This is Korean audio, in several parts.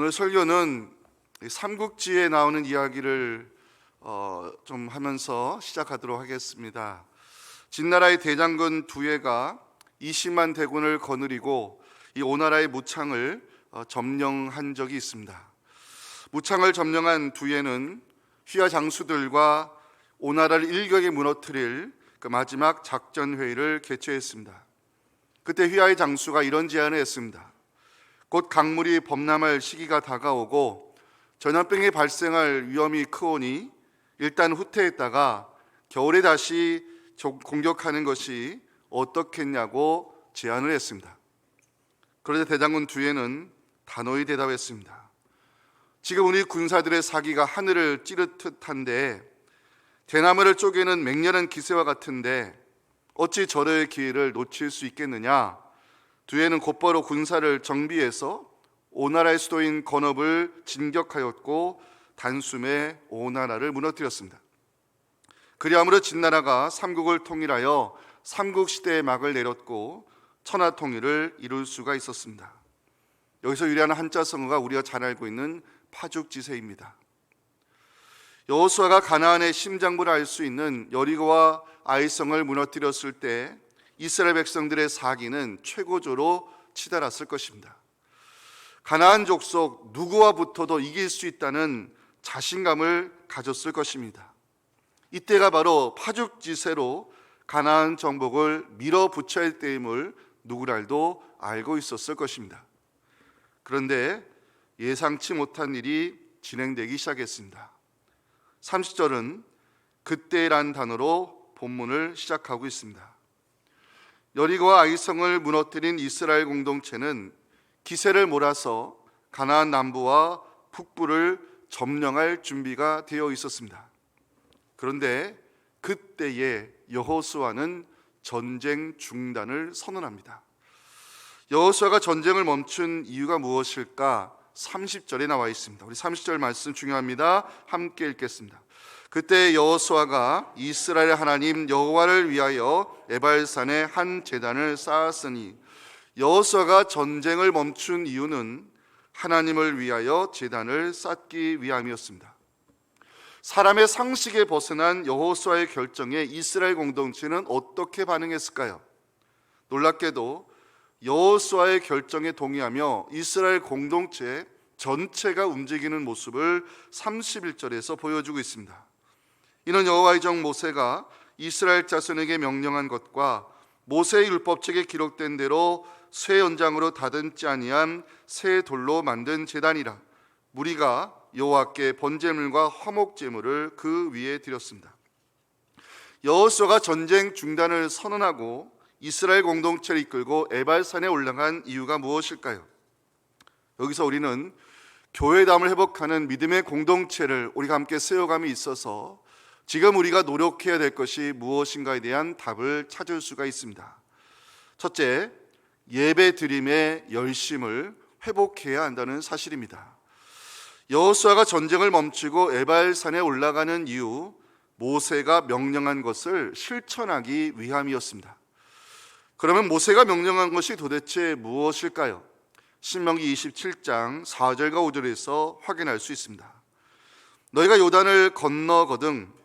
오늘 설교는 삼국지에 나오는 이야기를 좀 하면서 시작하도록 하겠습니다. 진나라의 대장군 두예가 20만 대군을 거느리고 이 오나라의 무창을 점령한 적이 있습니다. 무창을 점령한 두예는 휘하 장수들과 오나라를 일격에 무너뜨릴 그 마지막 작전 회의를 개최했습니다. 그때 휘하의 장수가 이런 제안을 했습니다. 곧 강물이 범람할 시기가 다가오고 전염병이 발생할 위험이 크오니 일단 후퇴했다가 겨울에 다시 공격하는 것이 어떻겠냐고 제안을 했습니다. 그러자 대장군 두예는 단호히 대답했습니다. 지금 우리 군사들의 사기가 하늘을 찌르듯한데 대나무를 쪼개는 맹렬한 기세와 같은데 어찌 저의 기회를 놓칠 수 있겠느냐. 두예는 곧바로 군사를 정비해서 오나라의 수도인 건업을 진격하였고 단숨에 오나라를 무너뜨렸습니다. 그리함으로 진나라가 삼국을 통일하여 삼국시대의 막을 내렸고 천하통일을 이룰 수가 있었습니다. 여기서 유래하는 한자성어가 우리가 잘 알고 있는 파죽지세입니다. 여호수아가 가나안의 심장부를 알 수 있는 여리고와 아이성을 무너뜨렸을 때 이스라엘 백성들의 사기는 최고조로 치달았을 것입니다. 가나안 족속 누구와 붙어도 이길 수 있다는 자신감을 가졌을 것입니다. 이때가 바로 파죽지세로 가나안 정복을 밀어붙여야 할 때임을 누구랄도 알고 있었을 것입니다. 그런데 예상치 못한 일이 진행되기 시작했습니다. 30절은 그때란 단어로 본문을 시작하고 있습니다. 여리고와 아이성을 무너뜨린 이스라엘 공동체는 기세를 몰아서 가나안 남부와 북부를 점령할 준비가 되어 있었습니다. 그런데 그때에 여호수아는 전쟁 중단을 선언합니다. 여호수아가 전쟁을 멈춘 이유가 무엇일까? 30절에 나와 있습니다. 우리 30절 말씀 중요합니다. 함께 읽겠습니다. 그때 여호수아가 이스라엘 하나님 여호와를 위하여 에발산에 한 제단을 쌓았으니, 여호수아가 전쟁을 멈춘 이유는 하나님을 위하여 제단을 쌓기 위함이었습니다. 사람의 상식에 벗어난 여호수아의 결정에 이스라엘 공동체는 어떻게 반응했을까요? 놀랍게도 여호수아의 결정에 동의하며 이스라엘 공동체 전체가 움직이는 모습을 31절에서 보여주고 있습니다. 이는 여호와의 종 모세가 이스라엘 자손에게 명령한 것과 모세의 율법책에 기록된 대로 쇠 연장으로 다듬지 아니한 새 돌로 만든 제단이라. 무리가 여호와께 번제물과 화목제물을 그 위에 드렸습니다. 여호수아가 전쟁 중단을 선언하고 이스라엘 공동체를 이끌고 에발산에 올라간 이유가 무엇일까요? 여기서 우리는 교회담을 회복하는 믿음의 공동체를 우리가 함께 세워감이 있어서 지금 우리가 노력해야 될 것이 무엇인가에 대한 답을 찾을 수가 있습니다. 첫째, 예배 드림의 열심을 회복해야 한다는 사실입니다. 여호수아가 전쟁을 멈추고 에발산에 올라가는 이유, 모세가 명령한 것을 실천하기 위함이었습니다. 그러면 모세가 명령한 것이 도대체 무엇일까요? 신명기 27장 4절과 5절에서 확인할 수 있습니다. 너희가 요단을 건너거든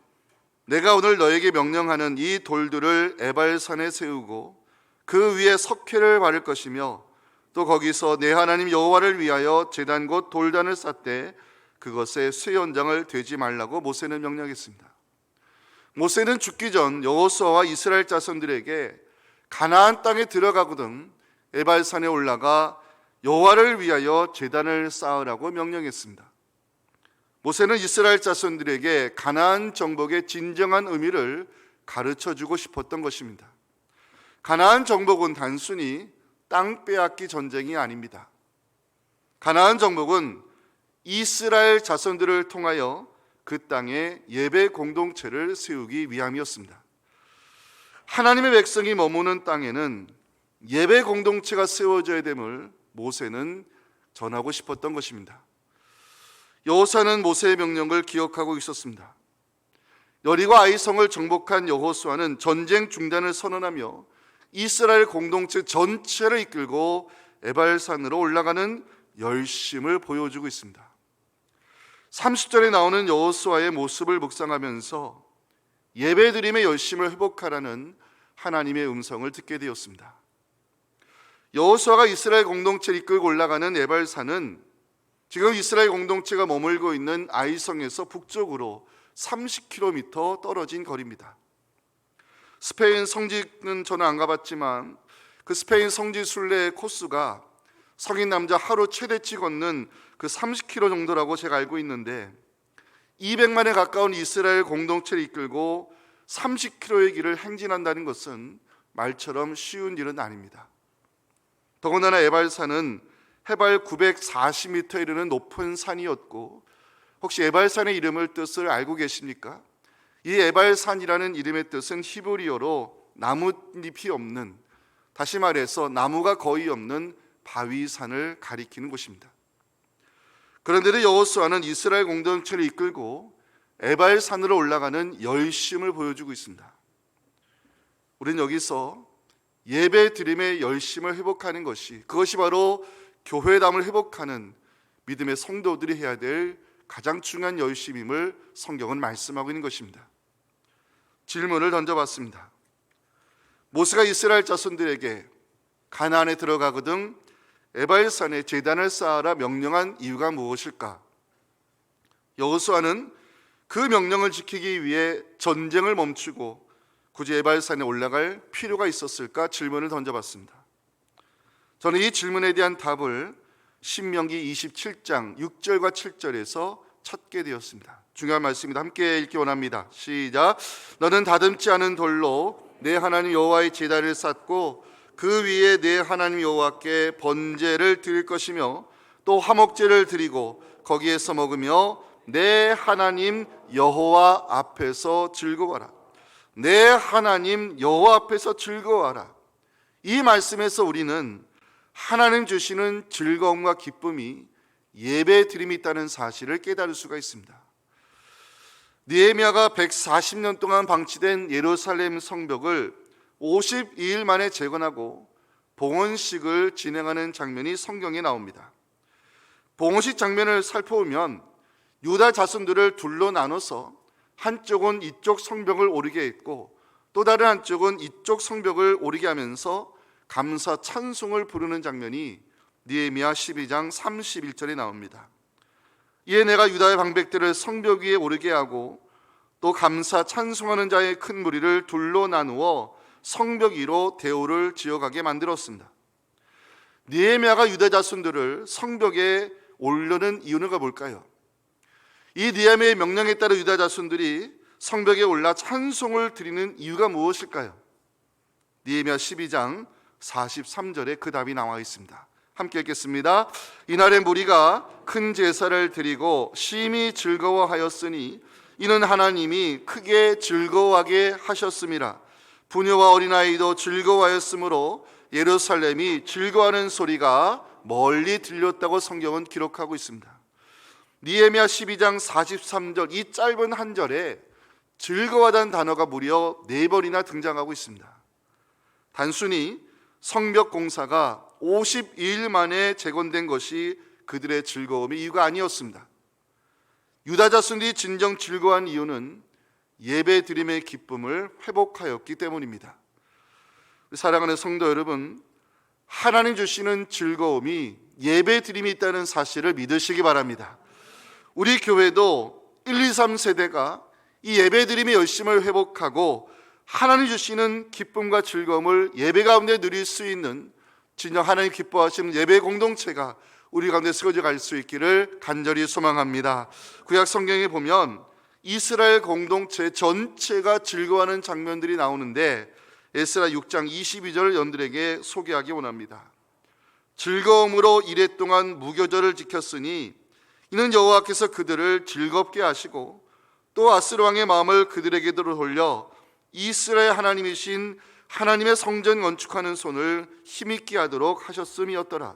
내가 오늘 너에게 명령하는 이 돌들을 에발산에 세우고 그 위에 석회를 바를 것이며 또 거기서 내 하나님 여호와를 위하여 제단 곧 돌단을 쌓되 그것에 쇠 연장을 되지 말라고 모세는 명령했습니다. 모세는 죽기 전 여호수아와 이스라엘 자손들에게 가나안 땅에 들어가거든 에발산에 올라가 여호와를 위하여 제단을 쌓으라고 명령했습니다. 모세는 이스라엘 자손들에게 가나안 정복의 진정한 의미를 가르쳐주고 싶었던 것입니다. 가나안 정복은 단순히 땅 빼앗기 전쟁이 아닙니다. 가나안 정복은 이스라엘 자손들을 통하여 그 땅에 예배 공동체를 세우기 위함이었습니다. 하나님의 백성이 머무는 땅에는 예배 공동체가 세워져야 됨을 모세는 전하고 싶었던 것입니다. 여호수아는 모세의 명령을 기억하고 있었습니다. 여리고 아이성을 정복한 여호수아는 전쟁 중단을 선언하며 이스라엘 공동체 전체를 이끌고 에발산으로 올라가는 열심을 보여주고 있습니다. 30절에 나오는 여호수아의 모습을 묵상하면서 예배드림의 열심을 회복하라는 하나님의 음성을 듣게 되었습니다. 여호수아가 이스라엘 공동체를 이끌고 올라가는 에발산은 지금 이스라엘 공동체가 머물고 있는 아이성에서 북쪽으로 30km 떨어진 거리입니다. 스페인 성지는 저는 안 가봤지만 그 스페인 성지 순례 코스가 성인 남자 하루 최대치 걷는 그 30km 정도라고 제가 알고 있는데 200만에 가까운 이스라엘 공동체를 이끌고 30km의 길을 행진한다는 것은 말처럼 쉬운 일은 아닙니다. 더군다나 에발산은 해발 940m에 이르는 높은 산이었고, 혹시 에발산의 이름을 뜻을 알고 계십니까? 이 에발산이라는 이름의 뜻은 히브리어로 나뭇잎이 없는, 다시 말해서 나무가 거의 없는 바위산을 가리키는 곳입니다. 그런데도 여호수아는 이스라엘 공동체를 이끌고 에발산으로 올라가는 열심을 보여주고 있습니다. 우리는 여기서 예배 드림의 열심을 회복하는 그것이 바로 교회담을 회복하는 믿음의 성도들이 해야 될 가장 중요한 열심임을 성경은 말씀하고 있는 것입니다. 질문을 던져봤습니다. 모세가 이스라엘 자손들에게 가나안에 들어가거든 에발산에 제단을 쌓아라 명령한 이유가 무엇일까? 여호수아는 그 명령을 지키기 위해 전쟁을 멈추고 굳이 에발산에 올라갈 필요가 있었을까? 질문을 던져봤습니다. 저는 이 질문에 대한 답을 신명기 27장 6절과 7절에서 찾게 되었습니다. 중요한 말씀입니다. 함께 읽기 원합니다. 시작. 너는 다듬지 않은 돌로 내 하나님 여호와의 제단을 쌓고 그 위에 내 하나님 여호와께 번제를 드릴 것이며 또 화목제를 드리고 거기에서 먹으며 내 하나님 여호와 앞에서 즐거워하라. 내 하나님 여호와 앞에서 즐거워하라. 이 말씀에서 우리는 하나님 주시는 즐거움과 기쁨이 예배 드림이 있다는 사실을 깨달을 수가 있습니다. 느헤미야가 140년 동안 방치된 예루살렘 성벽을 52일 만에 재건하고 봉헌식을 진행하는 장면이 성경에 나옵니다. 봉헌식 장면을 살펴보면 유다 자손들을 둘로 나눠서 한쪽은 이쪽 성벽을 오르게 했고 또 다른 한쪽은 이쪽 성벽을 오르게 하면서 감사 찬송을 부르는 장면이 느헤미야 12장 31절에 나옵니다. 이에 내가 유다의 방백들을 성벽 위에 오르게 하고 또 감사 찬송하는 자의 큰 무리를 둘로 나누어 성벽 위로 대오를 지어가게 만들었습니다. 느헤미야가 유다 자손들을 성벽에 올려는 이유가 뭘까요? 이 느헤미야의 명령에 따라 유다 자손들이 성벽에 올라 찬송을 드리는 이유가 무엇일까요? 느헤미야 12장 43절에 그 답이 나와 있습니다. 함께 읽겠습니다. 이날의 무리가 큰 제사를 드리고 심히 즐거워하였으니 이는 하나님이 크게 즐거워하게 하셨음이라. 부녀와 어린아이도 즐거워하였으므로 예루살렘이 즐거워하는 소리가 멀리 들렸다고 성경은 기록하고 있습니다. 느헤미야 12장 43절 이 짧은 한 절에 즐거워하다는 단어가 무려 4번이나 등장하고 있습니다. 단순히 성벽 공사가 52일 만에 재건된 것이 그들의 즐거움의 이유가 아니었습니다. 유다 자손들이 진정 즐거워한 이유는 예배 드림의 기쁨을 회복하였기 때문입니다. 사랑하는 성도 여러분, 하나님 주시는 즐거움이 예배 드림이 있다는 사실을 믿으시기 바랍니다. 우리 교회도 1, 2, 3세대가 이 예배 드림의 열심을 회복하고 하나님 주시는 기쁨과 즐거움을 예배 가운데 누릴 수 있는 진정 하나님 기뻐하시는 예배 공동체가 우리 가운데 세워져 갈 수 있기를 간절히 소망합니다. 구약 성경에 보면 이스라엘 공동체 전체가 즐거워하는 장면들이 나오는데 에스라 6장 22절을 여러분들에게 소개하기 원합니다. 즐거움으로 이랫동안 무교절을 지켰으니 이는 여호와께서 그들을 즐겁게 하시고 또 아스르 왕의 마음을 그들에게로 돌려 이스라엘 하나님이신 하나님의 성전 건축하는 손을 힘있게 하도록 하셨음이었더라.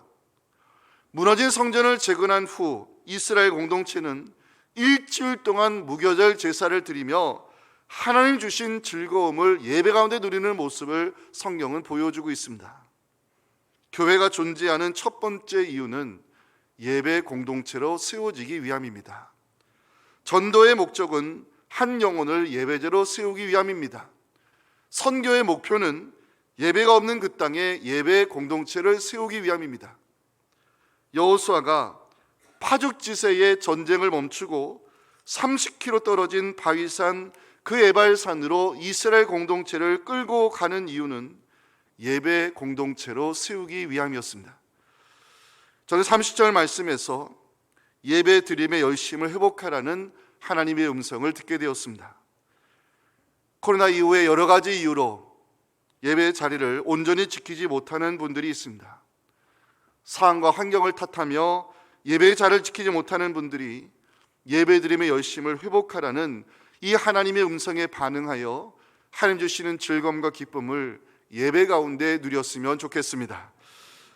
무너진 성전을 재건한 후 이스라엘 공동체는 일주일 동안 무교절 제사를 드리며 하나님 주신 즐거움을 예배 가운데 누리는 모습을 성경은 보여주고 있습니다. 교회가 존재하는 첫 번째 이유는 예배 공동체로 세워지기 위함입니다. 전도의 목적은 한 영혼을 예배자로 세우기 위함입니다. 선교의 목표는 예배가 없는 그 땅에 예배 공동체를 세우기 위함입니다. 여호수아가 파죽지세의 전쟁을 멈추고 30km 떨어진 바위산 그 에발산으로 이스라엘 공동체를 끌고 가는 이유는 예배 공동체로 세우기 위함이었습니다. 저는 30절 말씀에서 예배 드림의 열심을 회복하라는 하나님의 음성을 듣게 되었습니다. 코로나 이후에 여러 가지 이유로 예배 자리를 온전히 지키지 못하는 분들이 있습니다. 상황과 환경을 탓하며 예배 자리를 지키지 못하는 분들이 예배 드림의 열심을 회복하라는 이 하나님의 음성에 반응하여 하나님 주시는 즐거움과 기쁨을 예배 가운데 누렸으면 좋겠습니다.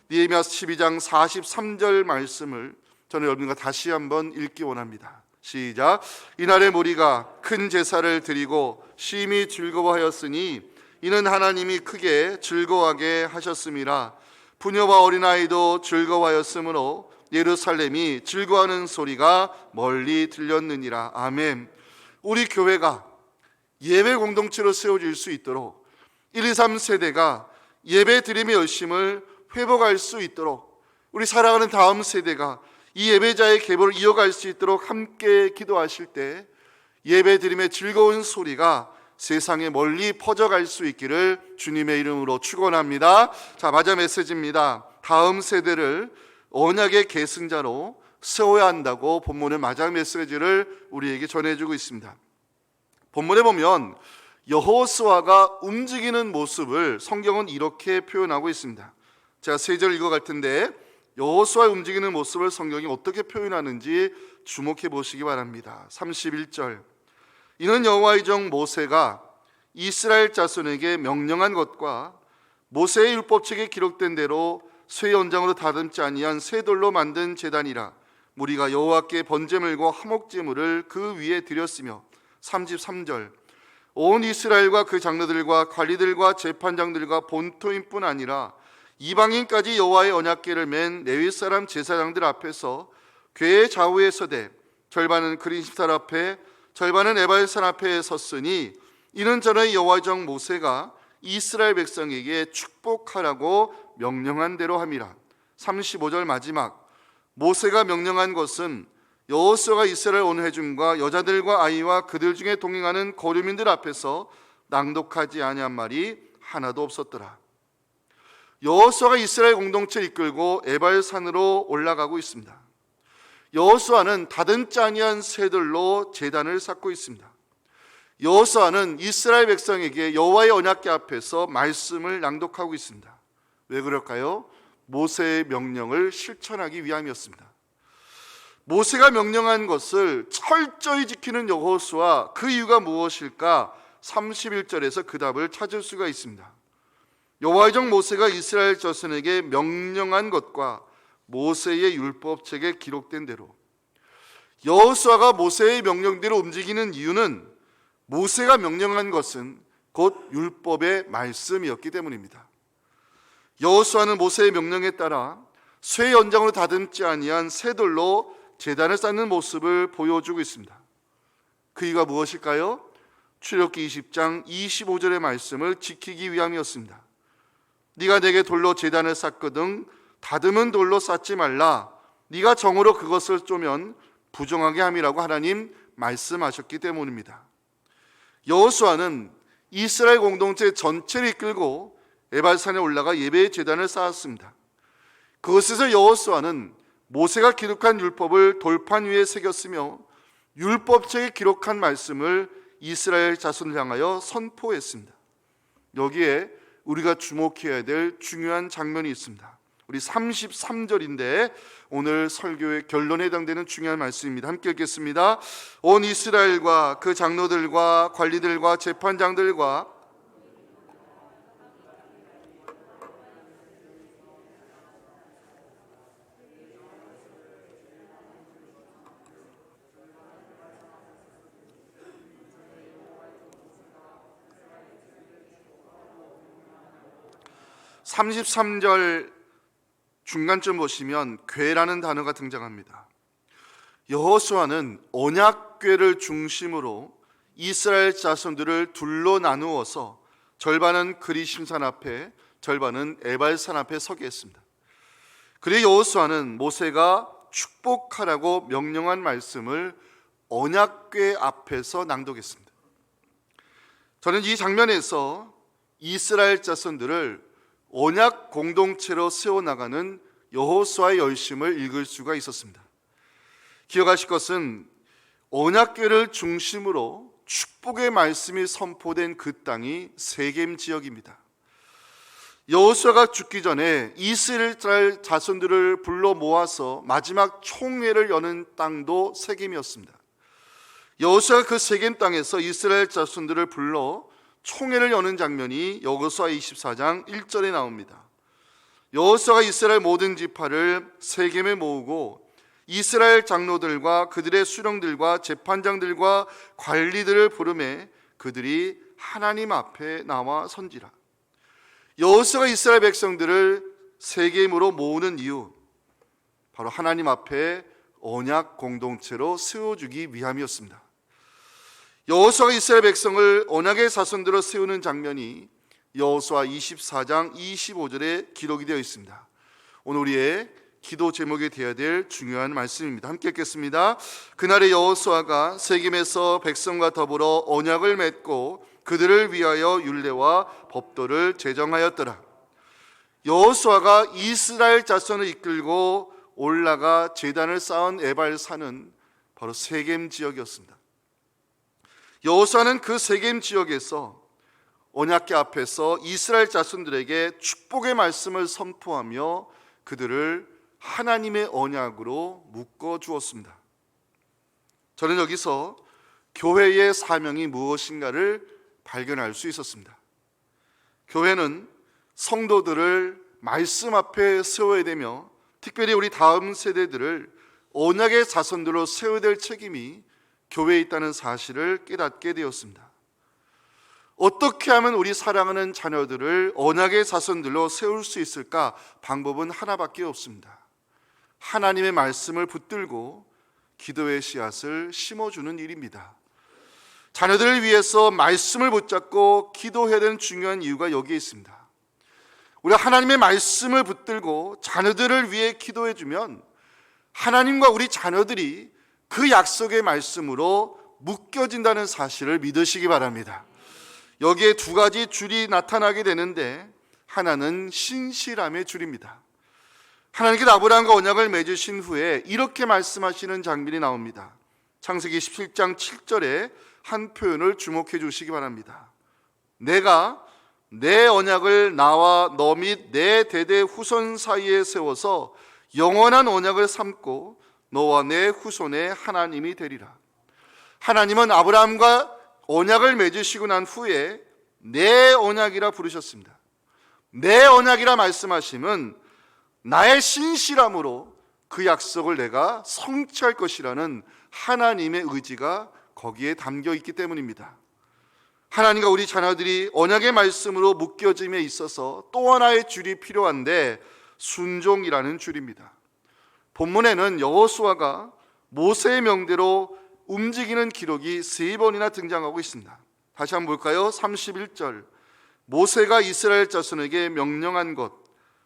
느헤미야 12장 43절 말씀을 저는 여러분과 다시 한번 읽기 원합니다. 시작. 이날의 무리가 큰 제사를 드리고 심히 즐거워하였으니 이는 하나님이 크게 즐거워하게 하셨음이라. 부녀와 어린아이도 즐거워하였으므로 예루살렘이 즐거워하는 소리가 멀리 들렸느니라. 아멘. 우리 교회가 예배 공동체로 세워질 수 있도록 1, 2, 3세대가 예배 드림의 열심을 회복할 수 있도록 우리 살아가는 다음 세대가 이 예배자의 계보를 이어갈 수 있도록 함께 기도하실 때 예배 드림의 즐거운 소리가 세상에 멀리 퍼져갈 수 있기를 주님의 이름으로 축원합니다. 자, 맞아 메시지입니다. 다음 세대를 언약의 계승자로 세워야 한다고 본문의 마지막 메시지를 우리에게 전해주고 있습니다. 본문에 보면 여호수아가 움직이는 모습을 성경은 이렇게 표현하고 있습니다. 제가 3절 읽어갈 텐데 여호수아의 움직이는 모습을 성경이 어떻게 표현하는지 주목해 보시기 바랍니다. 31절. 이는 여호와의 종 모세가 이스라엘 자손에게 명령한 것과 모세의 율법책에 기록된 대로 쇠 연장으로 다듬지 아니한 새 돌로 만든 제단이라. 무리가 여호와께 번제물과 화목제물을 그 위에 드렸으며. 33절. 온 이스라엘과 그 장로들과 관리들과 재판장들과 본토인뿐 아니라 이방인까지 여호와의 언약궤를 맨 레위 사람 제사장들 앞에서 궤의 좌우에 서되 절반은 그린십살 앞에 절반은 에발산 앞에 섰으니 이는 전에 여호와의 종 모세가 이스라엘 백성에게 축복하라고 명령한 대로 함이라. 35절 마지막. 모세가 명령한 것은 여호수아가 이스라엘 온 회중과 여자들과 아이와 그들 중에 동행하는 거류민들 앞에서 낭독하지 아니한 말이 하나도 없었더라. 여호수아가 이스라엘 공동체를 이끌고 에발산으로 올라가고 있습니다. 여호수아는 다듬지 아니한 새들로 제단을 쌓고 있습니다. 여호수아는 이스라엘 백성에게 여호와의 언약궤 앞에서 말씀을 낭독하고 있습니다. 왜 그럴까요? 모세의 명령을 실천하기 위함이었습니다. 모세가 명령한 것을 철저히 지키는 여호수아, 그 이유가 무엇일까? 31절에서 그 답을 찾을 수가 있습니다. 여호와의 종 모세가 이스라엘 자손에게 명령한 것과 모세의 율법책에 기록된 대로, 여호수아가 모세의 명령대로 움직이는 이유는 모세가 명령한 것은 곧 율법의 말씀이었기 때문입니다. 여호수아는 모세의 명령에 따라 쇠 연장으로 다듬지 아니한 새 돌로 제단을 쌓는 모습을 보여주고 있습니다. 그 이유가 무엇일까요? 출애굽기 20장 25절의 말씀을 지키기 위함이었습니다. 네가 내게 돌로 제단을 쌓거든 다듬은 돌로 쌓지 말라. 네가 정으로 그것을 쪼면 부정하게 함이라고 하나님 말씀하셨기 때문입니다. 여호수아는 이스라엘 공동체 전체를 이끌고 에발산에 올라가 예배의 제단을 쌓았습니다. 그것에서 여호수아는 모세가 기록한 율법을 돌판 위에 새겼으며 율법책에 기록한 말씀을 이스라엘 자손을 향하여 선포했습니다. 여기에 우리가 주목해야 될 중요한 장면이 있습니다. 우리 33절인데 오늘 설교의 결론에 해당되는 중요한 말씀입니다. 함께 읽겠습니다. 온 이스라엘과 그 장로들과 관리들과 재판장들과 (33절) 중간쯤 보시면 궤라는 단어가 등장합니다. 여호수아는 언약궤를 중심으로 이스라엘 자손들을 둘로 나누어서 절반은 그리심산 앞에, 절반은 에발산 앞에 서게 했습니다. 그리고 여호수아는 모세가 축복하라고 명령한 말씀을 언약궤 앞에서 낭독했습니다. 저는 이 장면에서 이스라엘 자손들을 언약 공동체로 세워나가는 여호수아의 열심을 읽을 수가 있었습니다. 기억하실 것은 언약궤를 중심으로 축복의 말씀이 선포된 그 땅이 세겜 지역입니다. 여호수아가 죽기 전에 이스라엘 자손들을 불러 모아서 마지막 총회를 여는 땅도 세겜이었습니다. 여호수아가 그 세겜 땅에서 이스라엘 자손들을 불러 총회를 여는 장면이 여호수아 24장 1절에 나옵니다. 여호수아가 이스라엘 모든 지파를 세겜에 모으고 이스라엘 장로들과 그들의 수령들과 재판장들과 관리들을 부르매 그들이 하나님 앞에 나와 선지라. 여호수아가 이스라엘 백성들을 세겜으로 모으는 이유, 바로 하나님 앞에 언약 공동체로 세워주기 위함이었습니다. 여호수아가 이스라엘 백성을 언약의 자손들로 세우는 장면이 여호수아 24장 25절에 기록이 되어 있습니다. 오늘 우리의 기도 제목이 되어야 될 중요한 말씀입니다. 함께 읽겠습니다. 그날에 여호수아가 세겜에서 백성과 더불어 언약을 맺고 그들을 위하여 율례와 법도를 제정하였더라. 여호수아가 이스라엘 자손을 이끌고 올라가 제단을 쌓은 에발산은 바로 세겜 지역이었습니다. 여호수아는 그 세겜 지역에서 언약궤 앞에서 이스라엘 자손들에게 축복의 말씀을 선포하며 그들을 하나님의 언약으로 묶어 주었습니다. 저는 여기서 교회의 사명이 무엇인가를 발견할 수 있었습니다. 교회는 성도들을 말씀 앞에 세워야 되며 특별히 우리 다음 세대들을 언약의 자손들로 세워야 될 책임이 교회에 있다는 사실을 깨닫게 되었습니다. 어떻게 하면 우리 사랑하는 자녀들을 언약의 자손들로 세울 수 있을까? 방법은 하나밖에 없습니다. 하나님의 말씀을 붙들고 기도의 씨앗을 심어주는 일입니다. 자녀들을 위해서 말씀을 붙잡고 기도해야 되는 중요한 이유가 여기에 있습니다. 우리가 하나님의 말씀을 붙들고 자녀들을 위해 기도해주면 하나님과 우리 자녀들이 그 약속의 말씀으로 묶여진다는 사실을 믿으시기 바랍니다. 여기에 두 가지 줄이 나타나게 되는데 하나는 신실함의 줄입니다. 하나님께서 아브라함과 언약을 맺으신 후에 이렇게 말씀하시는 장면이 나옵니다. 창세기 17장 7절에 한 표현을 주목해 주시기 바랍니다. 내가 내 언약을 나와 너 및 내 대대 후손 사이에 세워서 영원한 언약을 삼고 너와 내 후손의 하나님이 되리라. 하나님은 아브라함과 언약을 맺으시고 난 후에 내 언약이라 부르셨습니다. 내 언약이라 말씀하심은 나의 신실함으로 그 약속을 내가 성취할 것이라는 하나님의 의지가 거기에 담겨 있기 때문입니다. 하나님과 우리 자녀들이 언약의 말씀으로 묶여짐에 있어서 또 하나의 줄이 필요한데 순종이라는 줄입니다. 본문에는 여호수아가 모세의 명대로 움직이는 기록이 3번이나 등장하고 있습니다. 다시 한번 볼까요? 31절 모세가 이스라엘 자손에게 명령한 것,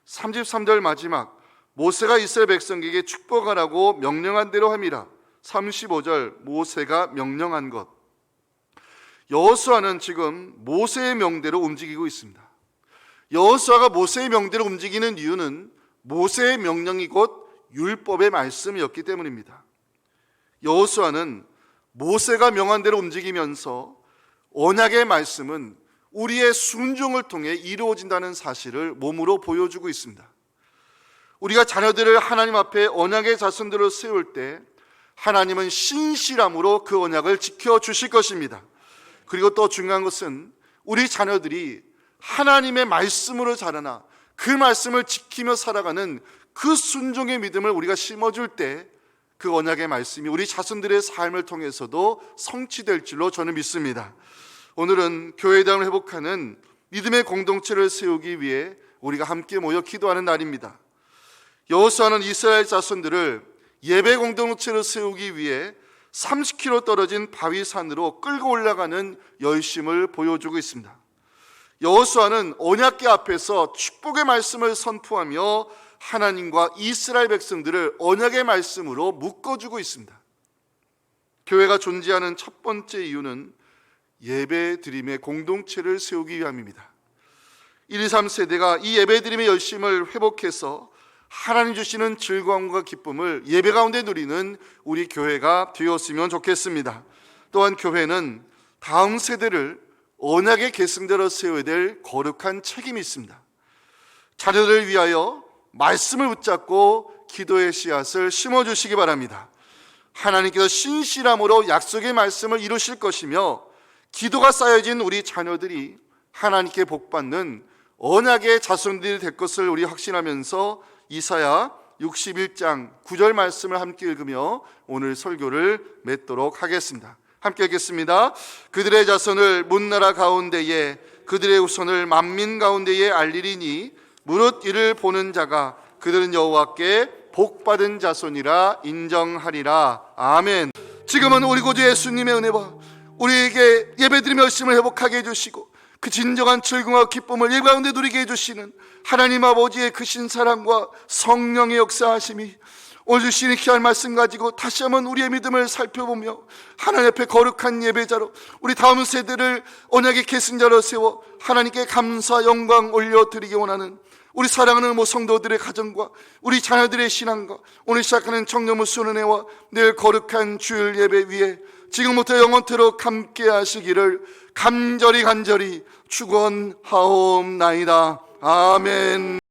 33절 마지막 모세가 이스라엘 백성에게 축복하라고 명령한 대로 함이라. 35절 모세가 명령한 것. 여호수아는 지금 모세의 명대로 움직이고 있습니다. 여호수아가 모세의 명대로 움직이는 이유는 모세의 명령이 곧 율법의 말씀이었기 때문입니다. 여호수아는 모세가 명한 대로 움직이면서 언약의 말씀은 우리의 순종을 통해 이루어진다는 사실을 몸으로 보여주고 있습니다. 우리가 자녀들을 하나님 앞에 언약의 자손들을 세울 때 하나님은 신실함으로 그 언약을 지켜주실 것입니다. 그리고 또 중요한 것은 우리 자녀들이 하나님의 말씀으로 자라나 그 말씀을 지키며 살아가는 그 순종의 믿음을 우리가 심어줄 때 그 언약의 말씀이 우리 자손들의 삶을 통해서도 성취될 줄로 저는 믿습니다. 오늘은 교회당을 회복하는 믿음의 공동체를 세우기 위해 우리가 함께 모여 기도하는 날입니다. 여호수아는 이스라엘 자손들을 예배 공동체로 세우기 위해 30km 떨어진 바위산으로 끌고 올라가는 열심을 보여주고 있습니다. 여호수아는 언약궤 앞에서 축복의 말씀을 선포하며 하나님과 이스라엘 백성들을 언약의 말씀으로 묶어주고 있습니다. 교회가 존재하는 첫 번째 이유는 예배드림의 공동체를 세우기 위함입니다. 1, 2, 3세대가 이 예배드림의 열심을 회복해서 하나님 주시는 즐거움과 기쁨을 예배 가운데 누리는 우리 교회가 되었으면 좋겠습니다. 또한 교회는 다음 세대를 언약의 계승자로 세워야 될 거룩한 책임이 있습니다. 자녀들을 위하여 말씀을 붙잡고 기도의 씨앗을 심어주시기 바랍니다. 하나님께서 신실함으로 약속의 말씀을 이루실 것이며 기도가 쌓여진 우리 자녀들이 하나님께 복받는 언약의 자손들이 될 것을 우리 확신하면서 이사야 61장 9절 말씀을 함께 읽으며 오늘 설교를 맺도록 하겠습니다. 함께 읽겠습니다. 그들의 자손을 문나라 가운데에 그들의 후손을 만민 가운데에 알리리니 무릇 이를 보는 자가 그들은 여호와께 복받은 자손이라 인정하리라. 아멘. 지금은 우리 구주 예수님의 은혜와 우리에게 예배드리며 열심을 회복하게 해주시고 그 진정한 즐거움과 기쁨을 예배 가운데 누리게 해주시는 하나님 아버지의 크신 사랑과 성령의 역사하심이 오늘 주시는 귀한 말씀 가지고 다시 한번 우리의 믿음을 살펴보며 하나님 앞에 거룩한 예배자로 우리 다음 세대를 언약의 계승자로 세워 하나님께 감사 영광 올려드리기 원하는 우리 사랑하는 성도들의 가정과 우리 자녀들의 신앙과 오늘 시작하는 청년부 수련회와 늘 거룩한 주일 예배 위에 지금부터 영원토록 함께 하시기를 간절히 축원하옵나이다. 아멘.